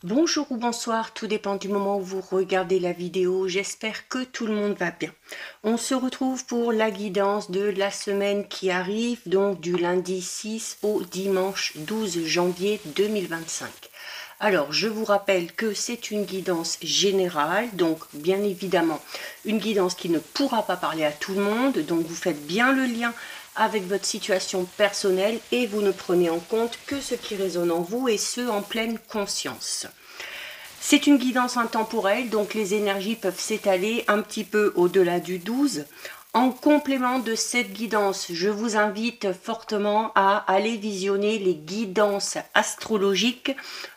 Bonjour ou bonsoir, tout dépend du moment où vous regardez la vidéo. J'espère que tout le monde va bien. On se retrouve pour la guidance de la semaine qui arrive, donc du lundi 6 au dimanche 12 janvier 2025. Alors, je vous rappelle que c'est une guidance générale, donc bien évidemment une guidance qui ne pourra pas parler à tout le monde, donc vous faites bien le lien avec votre situation personnelle et vous ne prenez en compte que ce qui résonne en vous et ce en pleine conscience. C'est une guidance intemporelle, donc les énergies peuvent s'étaler un petit peu au-delà du 12. En complément de cette guidance, je vous invite fortement à aller visionner les guidances astrologiques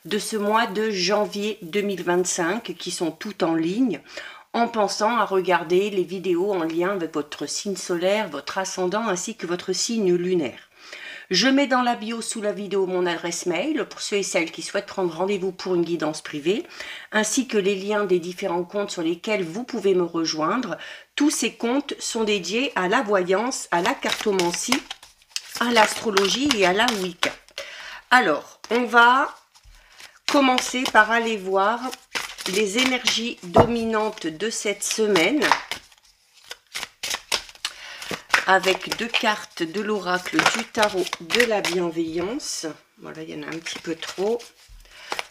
de ce mois de janvier 2025 qui sont toutes en ligne, en pensant à regarder les vidéos en lien avec votre signe solaire, votre ascendant ainsi que votre signe lunaire. Je mets dans la bio sous la vidéo mon adresse mail pour ceux et celles qui souhaitent prendre rendez-vous pour une guidance privée, ainsi que les liens des différents comptes sur lesquels vous pouvez me rejoindre. Tous ces comptes sont dédiés à la voyance, à la cartomancie, à l'astrologie et à la Wicca. Alors, on va commencer par aller voir les énergies dominantes de cette semaine avec deux cartes de l'oracle du tarot de la bienveillance. Voilà, il y en a un petit peu trop.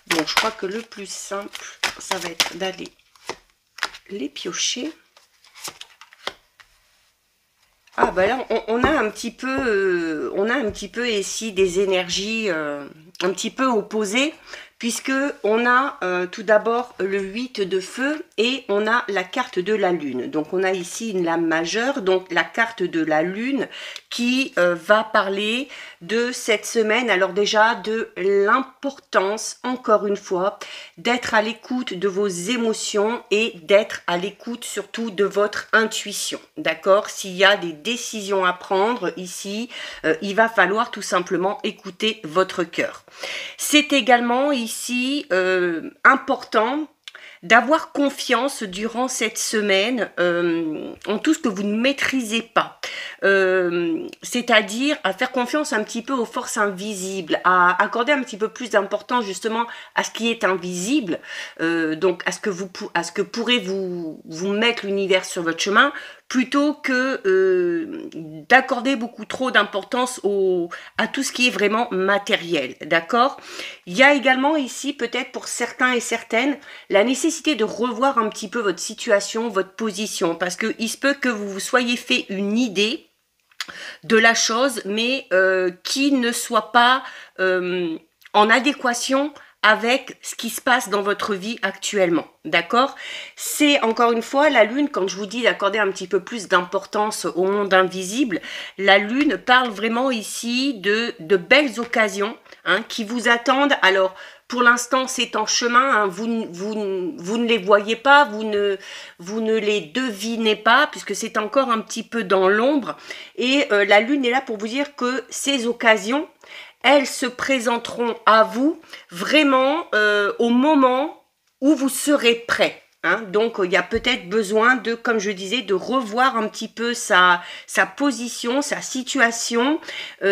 Donc, je crois que le plus simple, ça va être d'aller les piocher. Ah, bah là, on a un petit peu ici des énergies un petit peu opposées, puisque on a tout d'abord le 8 de feu et on a la carte de la lune. Donc on a ici une lame majeure, donc la carte de la lune qui va parler de cette semaine. Alors déjà de l'importance, encore une fois, d'être à l'écoute de vos émotions et d'être à l'écoute surtout de votre intuition. D'accord? S'il y a des décisions à prendre ici, il va falloir tout simplement écouter votre cœur. C'est également ici important d'avoir confiance durant cette semaine en tout ce que vous ne maîtrisez pas. C'est-à-dire à faire confiance un petit peu aux forces invisibles, à accorder un petit peu plus d'importance justement à ce qui est invisible, donc à ce que pourrait vous mettre l'univers sur votre chemin, plutôt que d'accorder beaucoup trop d'importance à tout ce qui est vraiment matériel, d'accord? Il y a également ici, peut-être pour certains et certaines, la nécessité de revoir un petit peu votre situation, votre position, parce qu'il se peut que vous vous soyez fait une idée de la chose, mais qui ne soit pas en adéquation avec ce qui se passe dans votre vie actuellement, d'accord? C'est encore une fois la lune, quand je vous dis d'accorder un petit peu plus d'importance au monde invisible, la lune parle vraiment ici de belles occasions qui vous attendent. Alors, pour l'instant, c'est en chemin, vous ne les voyez pas, vous ne les devinez pas, puisque c'est encore un petit peu dans l'ombre. Et la lune est là pour vous dire que ces occasions, elles se présenteront à vous vraiment au moment où vous serez prêt. Donc, il y a peut-être besoin de, comme je disais, de revoir un petit peu sa position, sa situation.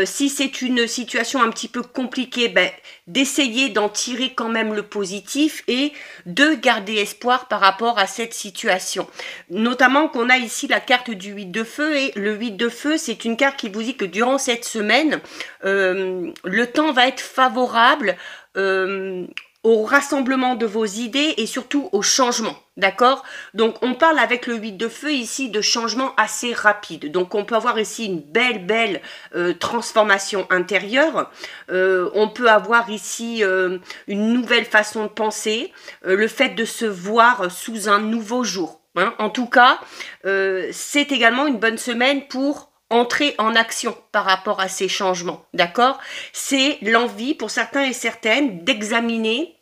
Si c'est une situation un petit peu compliquée, d'essayer d'en tirer quand même le positif et de garder espoir par rapport à cette situation. Notamment qu'on a ici la carte du 8 de feu, et le 8 de feu, c'est une carte qui vous dit que durant cette semaine, le temps va être favorable au rassemblement de vos idées et surtout au changement, d'accord? Donc on parle avec le 8 de feu ici de changement assez rapide. Donc on peut avoir ici une belle transformation intérieure. On peut avoir ici une nouvelle façon de penser, le fait de se voir sous un nouveau jour. En tout cas, c'est également une bonne semaine pour entrer en action par rapport à ces changements, d'accord? C'est l'envie pour certains et certaines d'examiner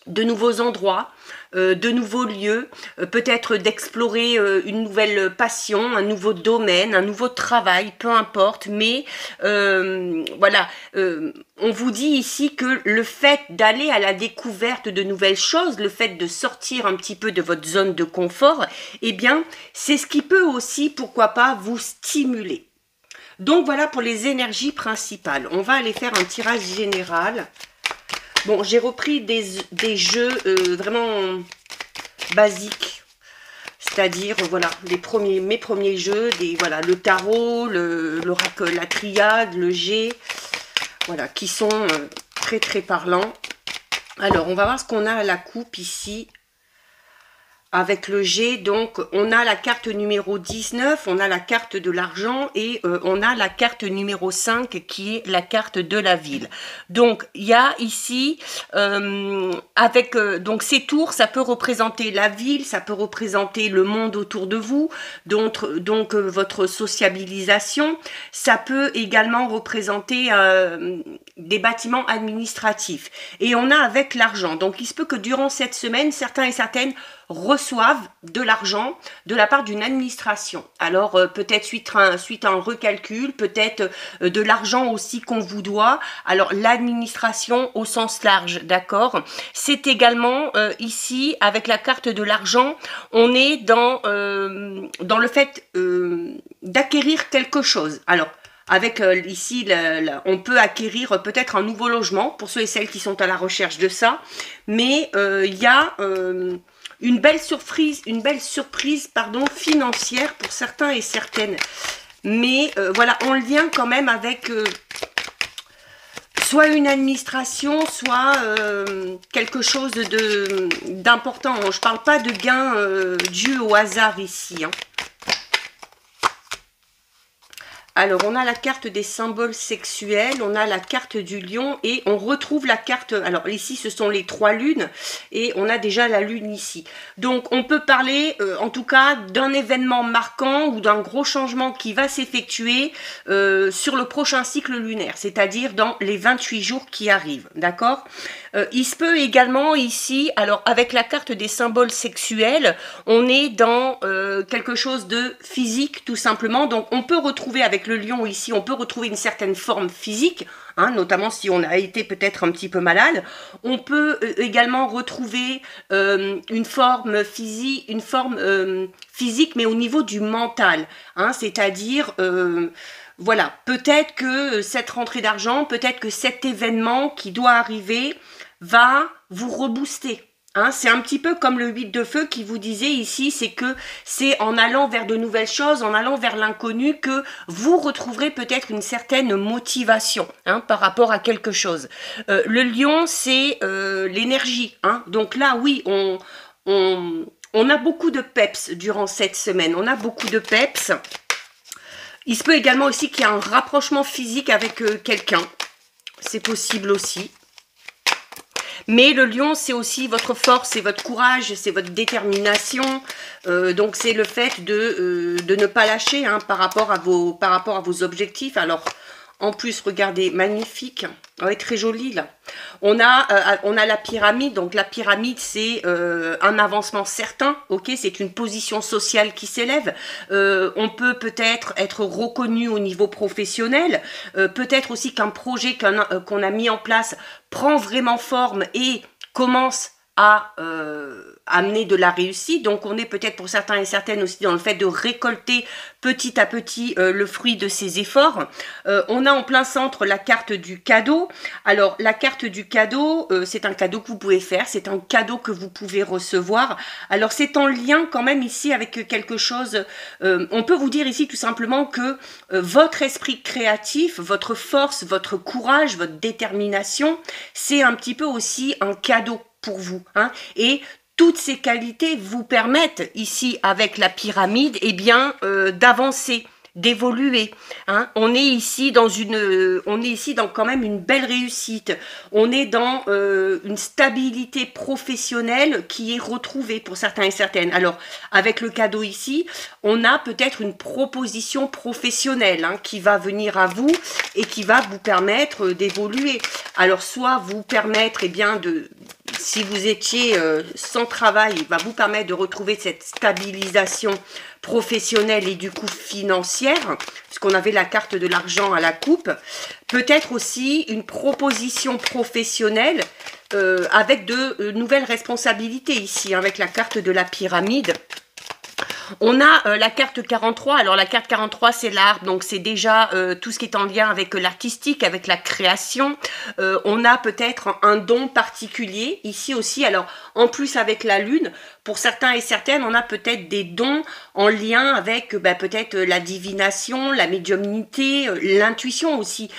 de nouveaux endroits, de nouveaux lieux, peut-être d'explorer une nouvelle passion, un nouveau domaine, un nouveau travail, peu importe, mais voilà, on vous dit ici que le fait d'aller à la découverte de nouvelles choses, le fait de sortir un petit peu de votre zone de confort, eh bien, c'est ce qui peut aussi, pourquoi pas, vous stimuler. Donc voilà pour les énergies principales. On va aller faire un tirage général Bon, j'ai repris des jeux vraiment basiques. C'est-à-dire, voilà, mes premiers jeux, voilà, le tarot, l'oracle, la triade, le G, voilà, qui sont très très parlants. Alors, on va voir ce qu'on a à la coupe ici. Avec le G, donc, on a la carte numéro 19, on a la carte de l'argent et on a la carte numéro 5 qui est la carte de la ville. Donc, il y a ici, donc ces tours, ça peut représenter la ville, ça peut représenter le monde autour de vous, donc votre sociabilisation. Ça peut également représenter des bâtiments administratifs. Et on a avec l'argent. Donc, il se peut que durant cette semaine, certains et certaines reçoivent de l'argent de la part d'une administration. Alors peut-être suite à un recalcul, peut-être de l'argent aussi qu'on vous doit. Alors l'administration au sens large, d'accord. C'est également ici avec la carte de l'argent, on est dans le fait d'acquérir quelque chose. Alors avec ici, on peut acquérir peut-être un nouveau logement pour ceux et celles qui sont à la recherche de ça, mais il y a une belle surprise financière pour certains et certaines. Mais voilà, en lien quand même avec soit une administration, soit quelque chose d'important. Je ne parle pas de gain dû au hasard ici, hein. Alors, on a la carte des symboles sexuels, on a la carte du lion et on retrouve la carte... Alors, ici, ce sont les 3 lunes et on a déjà la lune ici. Donc, on peut parler, en tout cas, d'un événement marquant ou d'un gros changement qui va s'effectuer sur le prochain cycle lunaire, c'est-à-dire dans les 28 jours qui arrivent, d'accord ? Il se peut également ici, alors avec la carte des symboles sexuels, on est dans quelque chose de physique tout simplement. Donc on peut retrouver avec le lion ici, on peut retrouver une certaine forme physique, hein, notamment si on a été peut-être un petit peu malade. On peut également retrouver une forme physique, mais au niveau du mental, hein, c'est-à-dire... voilà, peut-être que cette rentrée d'argent, peut-être que cet événement qui doit arriver va vous rebooster. Hein, c'est un petit peu comme le 8 de feu qui vous disait ici, c'est que c'est en allant vers de nouvelles choses, en allant vers l'inconnu que vous retrouverez peut-être une certaine motivation, hein, par rapport à quelque chose. Le lion, c'est l'énergie. Hein, donc là, oui, on a beaucoup de peps durant cette semaine. On a beaucoup de peps. Il se peut également aussi qu'il y ait un rapprochement physique avec quelqu'un. C'est possible aussi. Mais le lion, c'est aussi votre force, c'est votre courage, c'est votre détermination. Donc, c'est le fait de ne pas lâcher, hein, par rapport à vos objectifs. Alors, en plus, regardez, magnifique. Ouais, très joli, là. On a la pyramide. Donc, la pyramide, c'est un avancement certain. Ok, c'est une position sociale qui s'élève. On peut peut-être être reconnu au niveau professionnel. Peut-être aussi qu'un projet qu'on a mis en place prend vraiment forme et commence à amener de la réussite. Donc on est peut-être pour certains et certaines aussi dans le fait de récolter petit à petit le fruit de ses efforts. On a en plein centre la carte du cadeau. Alors la carte du cadeau, c'est un cadeau que vous pouvez faire, c'est un cadeau que vous pouvez recevoir. Alors c'est en lien quand même ici avec quelque chose, on peut vous dire ici tout simplement que votre esprit créatif, votre force, votre courage, votre détermination, c'est un petit peu aussi un cadeau pour vous, hein, et toutes ces qualités vous permettent ici avec la pyramide, eh bien, d'avancer, d'évoluer. Hein. On est ici dans quand même une belle réussite. On est dans une stabilité professionnelle qui est retrouvée pour certains et certaines. Alors, avec le cadeau ici, on a peut-être une proposition professionnelle, hein, qui va venir à vous et qui va vous permettre d'évoluer. Alors, soit vous permettre, eh bien, si vous étiez sans travail, il va vous permettre de retrouver cette stabilisation professionnelle et du coup financière, puisqu'on avait la carte de l'argent à la coupe. Peut-être aussi une proposition professionnelle avec de nouvelles responsabilités ici, avec la carte de la pyramide. On a la carte 43. Alors la carte 43, c'est l'arbre, donc c'est déjà tout ce qui est en lien avec l'artistique, avec la création. On a peut-être un don particulier ici aussi. Alors en plus avec la lune, pour certains et certaines, on a peut-être des dons en lien avec peut-être la divination, la médiumnité, l'intuition aussi.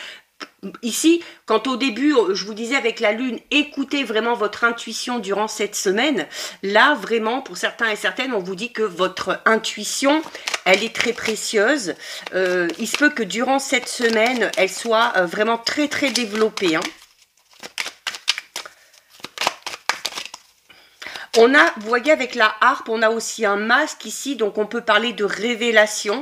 Ici, quand au début, je vous disais avec la lune, écoutez vraiment votre intuition durant cette semaine, là vraiment, pour certains et certaines, on vous dit que votre intuition, elle est très précieuse. Il se peut que durant cette semaine, elle soit vraiment très très développée, hein. On a, vous voyez avec la harpe, on a aussi un masque ici, donc on peut parler de révélation.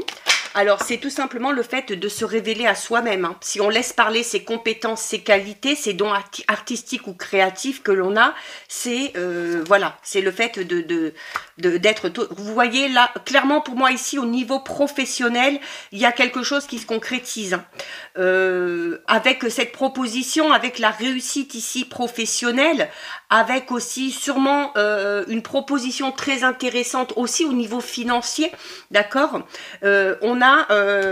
Alors, c'est tout simplement le fait de se révéler à soi-même, hein. Si on laisse parler ses compétences, ses qualités, ses dons artistiques ou créatifs que l'on a, c'est voilà, c'est le fait d'être... Vous voyez là, clairement pour moi ici, au niveau professionnel, il y a quelque chose qui se concrétise, hein. Avec cette proposition, avec la réussite ici professionnelle, avec aussi sûrement une proposition très intéressante aussi au niveau financier, d'accord. On a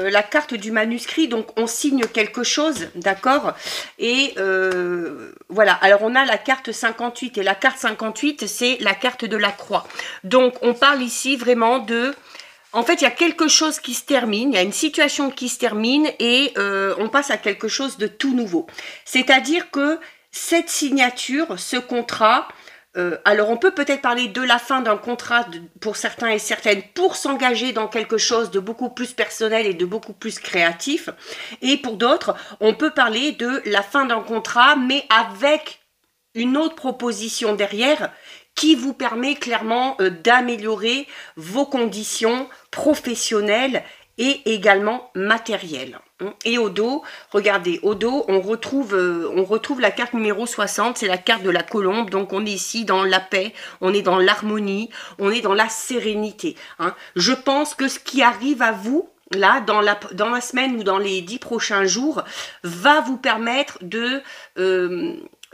la carte du manuscrit, donc on signe quelque chose, d'accord. Et voilà, alors on a la carte 58, et la carte 58, c'est la carte de la croix. Donc on parle ici vraiment de... En fait, il y a quelque chose qui se termine, il y a une situation qui se termine et on passe à quelque chose de tout nouveau. C'est-à-dire que cette signature, ce contrat, alors on peut peut-être parler de la fin d'un contrat pour certains et certaines pour s'engager dans quelque chose de beaucoup plus personnel et de beaucoup plus créatif. Et pour d'autres, on peut parler de la fin d'un contrat mais avec une autre proposition derrière qui vous permet clairement d'améliorer vos conditions professionnelles et également matérielles. Et au dos, regardez, au dos, on retrouve la carte numéro 60, c'est la carte de la colombe. Donc on est ici dans la paix, on est dans l'harmonie, on est dans la sérénité, hein. Je pense que ce qui arrive à vous, là, dans la semaine ou dans les 10 prochains jours, va vous permettre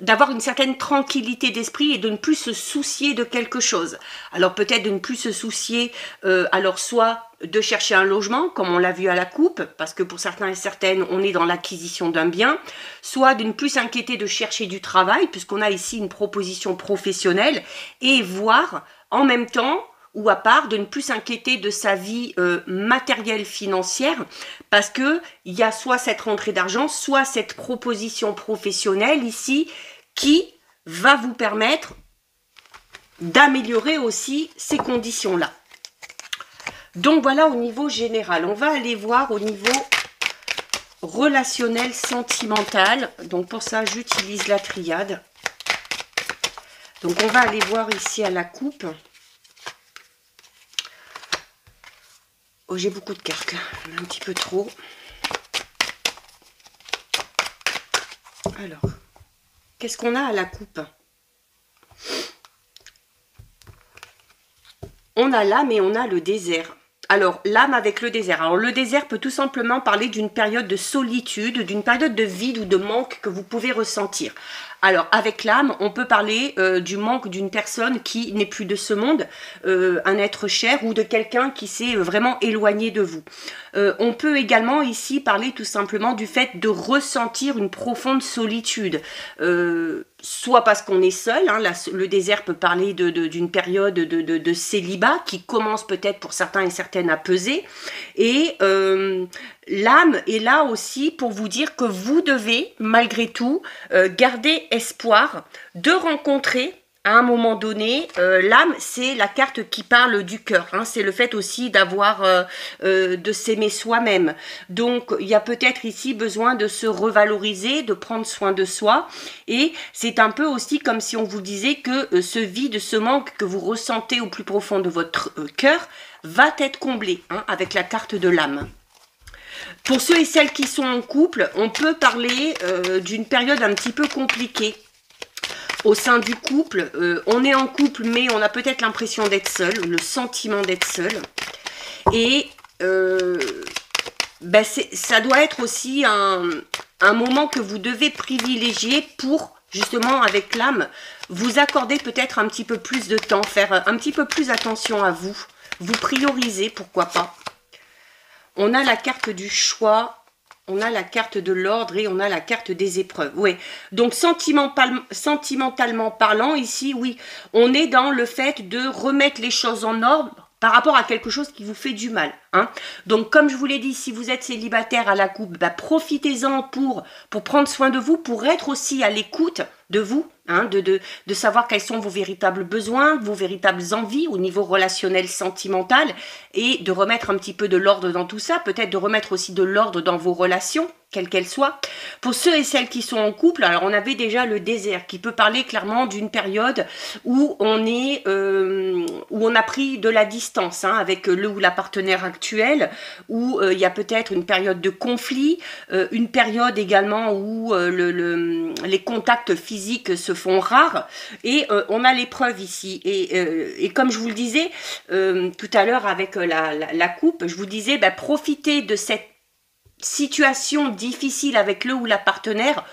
d'avoir une certaine tranquillité d'esprit et de ne plus se soucier de quelque chose. Alors peut-être de ne plus se soucier, alors soit de chercher un logement, comme on l'a vu à la coupe, parce que pour certains et certaines, on est dans l'acquisition d'un bien, soit de ne plus s'inquiéter de chercher du travail, puisqu'on a ici une proposition professionnelle, et voir en même temps, ou à part, de ne plus s'inquiéter de sa vie matérielle financière, parce que il y a soit cette rentrée d'argent, soit cette proposition professionnelle ici, qui va vous permettre d'améliorer aussi ces conditions-là. Donc voilà au niveau général. On va aller voir au niveau relationnel, sentimental. Donc pour ça, j'utilise la triade. Donc on va aller voir ici à la coupe. Oh, j'ai beaucoup de cartes, un petit peu trop. Alors, qu'est-ce qu'on a à la coupe? On a l'âme et on a le désert. Alors, l'âme avec le désert. Alors, le désert peut tout simplement parler d'une période de solitude, d'une période de vide ou de manque que vous pouvez ressentir. Alors, avec l'âme, on peut parler du manque d'une personne qui n'est plus de ce monde, un être cher ou de quelqu'un qui s'est vraiment éloigné de vous. On peut également ici parler tout simplement du fait de ressentir une profonde solitude. Soit parce qu'on est seul, hein, le désert peut parler d'une période de célibat qui commence peut-être pour certains et certaines à peser. Et l'âme est là aussi pour vous dire que vous devez, malgré tout, garder espoir de rencontrer à un moment donné. L'âme, c'est la carte qui parle du cœur, hein, c'est le fait aussi d'avoir, de s'aimer soi-même. Donc, il y a peut-être ici besoin de se revaloriser, de prendre soin de soi. Et c'est un peu aussi comme si on vous disait que ce vide, ce manque que vous ressentez au plus profond de votre cœur va être comblé, hein, avec la carte de l'âme. Pour ceux et celles qui sont en couple, on peut parler d'une période un petit peu compliquée. Au sein du couple, on est en couple, mais on a peut-être l'impression d'être seul, le sentiment d'être seul. Et ça doit être aussi un moment que vous devez privilégier pour, justement, avec l'âme, vous accorder peut-être un petit peu plus de temps, faire un petit peu plus attention à vous. vous priorisez, pourquoi pas. On a la carte du choix, on a la carte de l'ordre et on a la carte des épreuves. Oui, donc sentimentalement parlant, ici, oui, on est dans le fait de remettre les choses en ordre par rapport à quelque chose qui vous fait du mal. Hein. Donc, comme je vous l'ai dit, si vous êtes célibataire à la coupe, bah, profitez-en pour prendre soin de vous, pour être aussi à l'écoute de vous, hein, de savoir quels sont vos véritables besoins, vos véritables envies au niveau relationnel, sentimental, et de remettre un petit peu de l'ordre dans tout ça, peut-être de remettre aussi de l'ordre dans vos relations, quelles qu'elles soient. Pour ceux et celles qui sont en couple, alors on avait déjà le désert, qui peut parler clairement d'une période où on est, où on a pris de la distance, hein, avec le ou la partenaire actuel, où il y a peut-être une période de conflit, une période également où les contacts physiques se font rares, et on a l'épreuve ici. Et comme je vous le disais tout à l'heure avec la coupe, je vous disais, bah, profitez de cette situation difficile avec le ou la partenaire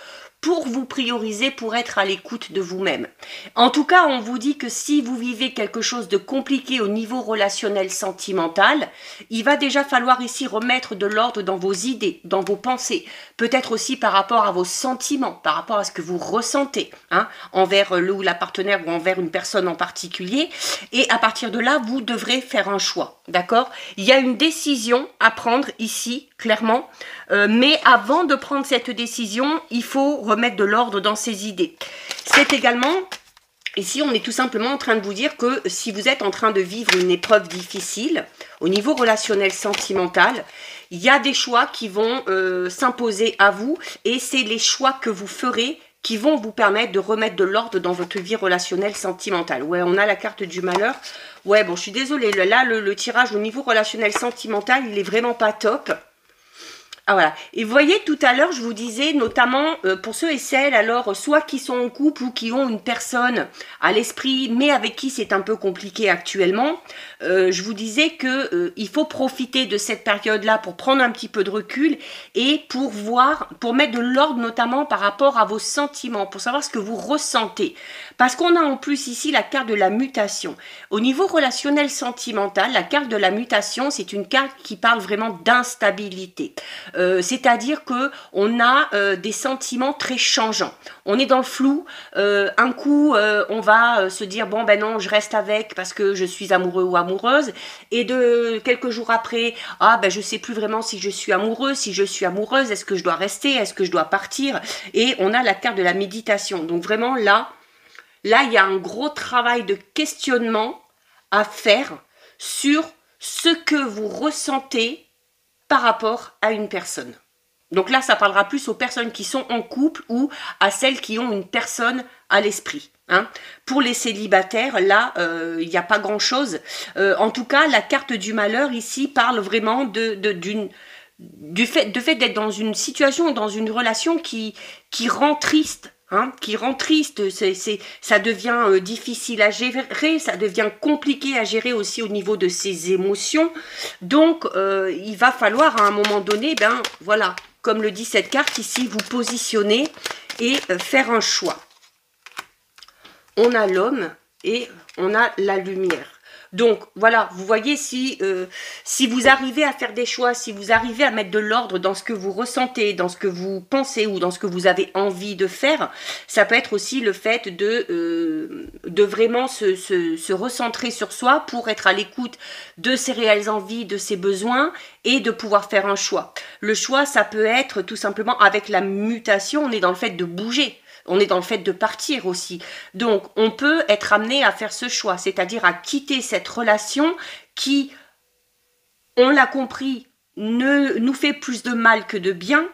pour vous prioriser, pour être à l'écoute de vous-même. En tout cas, on vous dit que si vous vivez quelque chose de compliqué au niveau relationnel sentimental, il va déjà falloir ici remettre de l'ordre dans vos idées, dans vos pensées, peut-être aussi par rapport à vos sentiments, par rapport à ce que vous ressentez, hein, envers le ou la partenaire ou envers une personne en particulier. Et à partir de là, vous devrez faire un choix, d'accord? Il y a une décision à prendre ici, clairement, mais avant de prendre cette décision, il faut remettre de l'ordre dans ses idées. C'est également, ici on est tout simplement en train de vous dire que si vous êtes en train de vivre une épreuve difficile, au niveau relationnel sentimental, il y a des choix qui vont s'imposer à vous, et c'est les choix que vous ferez qui vont vous permettre de remettre de l'ordre dans votre vie relationnelle sentimentale. Ouais, on a la carte du malheur. Ouais, bon, je suis désolée, là, le tirage au niveau relationnel sentimental, il est vraiment pas top. Ah voilà, et vous voyez tout à l'heure je vous disais notamment pour ceux et celles alors soit qui sont en couple ou qui ont une personne à l'esprit mais avec qui c'est un peu compliqué actuellement, je vous disais que il faut profiter de cette période là pour prendre un petit peu de recul et pour voir, pour mettre de l'ordre notamment par rapport à vos sentiments, pour savoir ce que vous ressentez, parce qu'on a en plus ici la carte de la mutation. Au niveau relationnel sentimental, la carte de la mutation c'est une carte qui parle vraiment d'instabilité. C'est-à-dire que on a des sentiments très changeants. On est dans le flou. Un coup, on va se dire bon ben non, je reste avec parce que je suis amoureux ou amoureuse. Et de quelques jours après, ah ben je sais plus vraiment si je suis amoureux, si je suis amoureuse, est-ce que je dois rester, est-ce que je dois partir. Et on a la carte de la méditation. Donc vraiment là, il y a un gros travail de questionnement à faire sur ce que vous ressentez par rapport à une personne. Donc là, ça parlera plus aux personnes qui sont en couple ou à celles qui ont une personne à l'esprit. Hein. Pour les célibataires, là, il n'y a pas grand-chose. En tout cas, la carte du malheur ici parle vraiment du fait d'être dans une situation, dans une relation qui rend triste. Hein, qui rend triste, ça devient difficile à gérer, ça devient compliqué à gérer aussi au niveau de ses émotions. Donc, il va falloir à un moment donné, ben voilà, comme le dit cette carte ici, vous positionner et faire un choix. On a l'homme et on a la lumière. Donc voilà, vous voyez si vous arrivez à faire des choix, si vous arrivez à mettre de l'ordre dans ce que vous ressentez, dans ce que vous pensez ou dans ce que vous avez envie de faire, ça peut être aussi le fait de vraiment se recentrer sur soi pour être à l'écoute de ses réelles envies, de ses besoins et de pouvoir faire un choix. Le choix, ça peut être tout simplement avec la mutation, on est dans le fait de bouger. On est dans le fait de partir aussi. Donc, on peut être amené à faire ce choix, c'est-à-dire à quitter cette relation qui, on l'a compris, nous fait plus de mal que de bien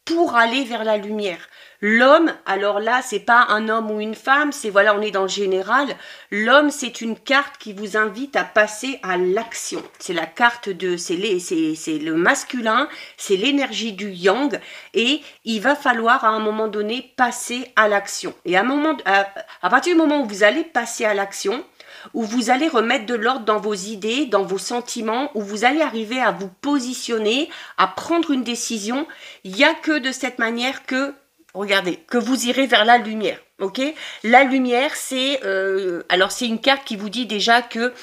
pour aller vers la lumière. L'homme, alors là, c'est pas un homme ou une femme, c'est voilà, on est dans le général. L'homme, c'est une carte qui vous invite à passer à l'action. C'est la carte de, c'est le masculin, c'est l'énergie du yang, et il va falloir à un moment donné passer à l'action. Et à partir du moment où vous allez passer à l'action, où vous allez remettre de l'ordre dans vos idées, dans vos sentiments, où vous allez arriver à vous positionner, à prendre une décision, il n'y a que de cette manière que, regardez, que vous irez vers la lumière, ok? La lumière, c'est, alors c'est une carte qui vous dit déjà que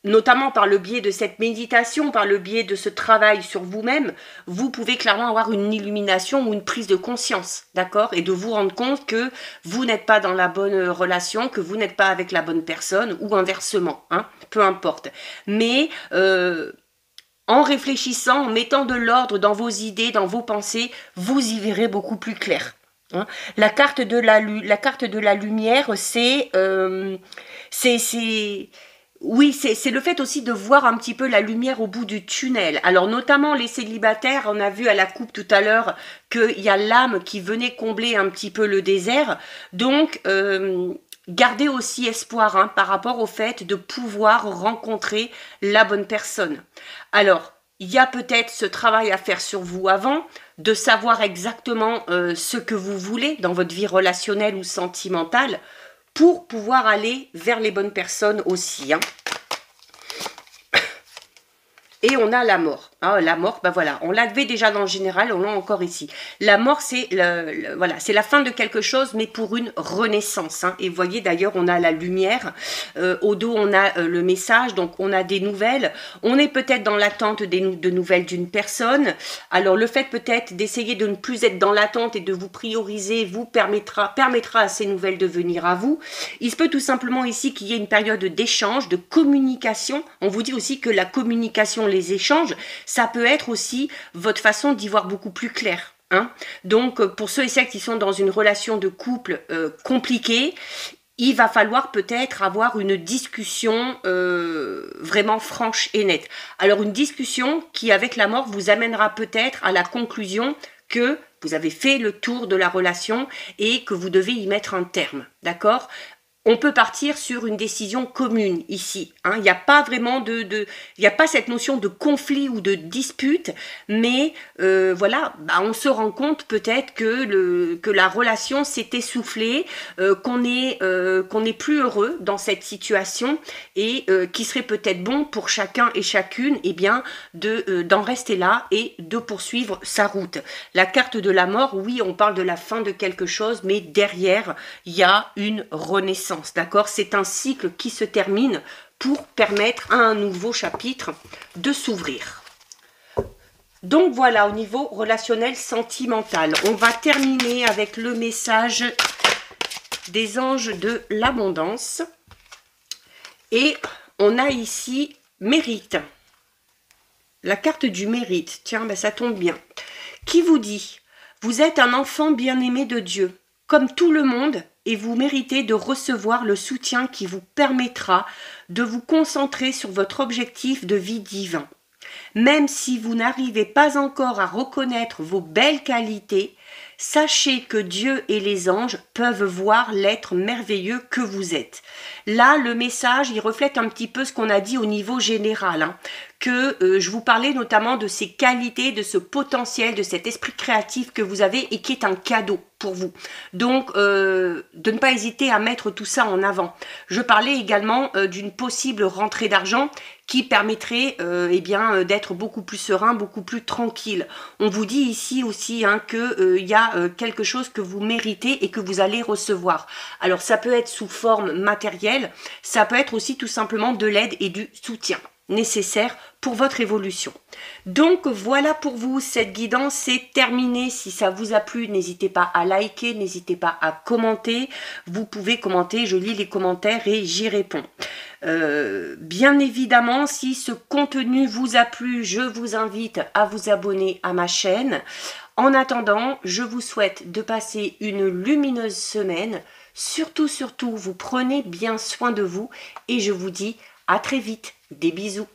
notamment par le biais de cette méditation, par le biais de ce travail sur vous-même, vous pouvez clairement avoir une illumination ou une prise de conscience, d'accord? Et de vous rendre compte que vous n'êtes pas dans la bonne relation, que vous n'êtes pas avec la bonne personne, ou inversement, hein, peu importe. Mais en réfléchissant, en mettant de l'ordre dans vos idées, dans vos pensées, vous y verrez beaucoup plus clair. Hein. La carte de la lumière, oui, c'est le fait aussi de voir un petit peu la lumière au bout du tunnel. Alors notamment les célibataires, on a vu à la coupe tout à l'heure qu'il y a l'âme qui venait combler un petit peu le désert. Donc gardez aussi espoir hein, par rapport au fait de pouvoir rencontrer la bonne personne. Alors, il y a peut-être ce travail à faire sur vous avant, de savoir exactement ce que vous voulez dans votre vie relationnelle ou sentimentale, pour pouvoir aller vers les bonnes personnes aussi. Hein. Et on a la mort. Ah, la mort, ben voilà, on l'avait déjà dans le général, on l'a encore ici. La mort, c'est voilà, c'est la fin de quelque chose, mais pour une renaissance. Hein. Et vous voyez, d'ailleurs, on a la lumière. Au dos, on a le message, donc on a des nouvelles. On est peut-être dans l'attente de nouvelles d'une personne. Alors, le fait peut-être d'essayer de ne plus être dans l'attente et de vous prioriser vous permettra à ces nouvelles de venir à vous. Il se peut tout simplement ici qu'il y ait une période d'échange, de communication. On vous dit aussi que la communication, les échanges, ça peut être aussi votre façon d'y voir beaucoup plus clair. Hein. Donc, pour ceux et celles qui sont dans une relation de couple compliquée, il va falloir peut-être avoir une discussion vraiment franche et nette. Alors, une discussion qui, avec la mort, vous amènera peut-être à la conclusion que vous avez fait le tour de la relation et que vous devez y mettre un terme. D'accord ? On peut partir sur une décision commune ici. Hein. Il n'y a pas vraiment il n'y a pas cette notion de conflit ou de dispute, mais voilà, bah, on se rend compte peut-être que la relation s'est essoufflée, qu'on n'est plus heureux dans cette situation et qu'il serait peut-être bon pour chacun et chacune, eh bien, d'en rester là et de poursuivre sa route. La carte de la mort, oui, on parle de la fin de quelque chose, mais derrière, il y a une renaissance. D'accord, c'est un cycle qui se termine pour permettre à un nouveau chapitre de s'ouvrir. Donc voilà, au niveau relationnel sentimental, on va terminer avec le message des anges de l'abondance. Et on a ici mérite. La carte du mérite, tiens, ben ça tombe bien. Qui vous dit, vous êtes un enfant bien-aimé de Dieu, comme tout le monde, et vous méritez de recevoir le soutien qui vous permettra de vous concentrer sur votre objectif de vie divin. Même si vous n'arrivez pas encore à reconnaître vos belles qualités, sachez que Dieu et les anges peuvent voir l'être merveilleux que vous êtes. Là, le message, il reflète un petit peu ce qu'on a dit au niveau général, hein, que je vous parlais notamment de ces qualités, de ce potentiel, de cet esprit créatif que vous avez et qui est un cadeau pour vous. Donc, de ne pas hésiter à mettre tout ça en avant. Je parlais également d'une possible rentrée d'argent qui permettrait eh bien, d'être beaucoup plus serein, beaucoup plus tranquille. On vous dit ici aussi hein, qu'il y a quelque chose que vous méritez et que vous allez recevoir. Alors, ça peut être sous forme matérielle, ça peut être aussi tout simplement de l'aide et du soutien nécessaire pour votre évolution. Donc voilà pour vous, cette guidance est terminée. Si ça vous a plu, n'hésitez pas à liker, n'hésitez pas à commenter. Vous pouvez commenter, je lis les commentaires et j'y réponds. Bien évidemment, si ce contenu vous a plu, je vous invite à vous abonner à ma chaîne. En attendant, je vous souhaite de passer une lumineuse semaine. Surtout, vous prenez bien soin de vous et je vous dis à très vite. Des bisous.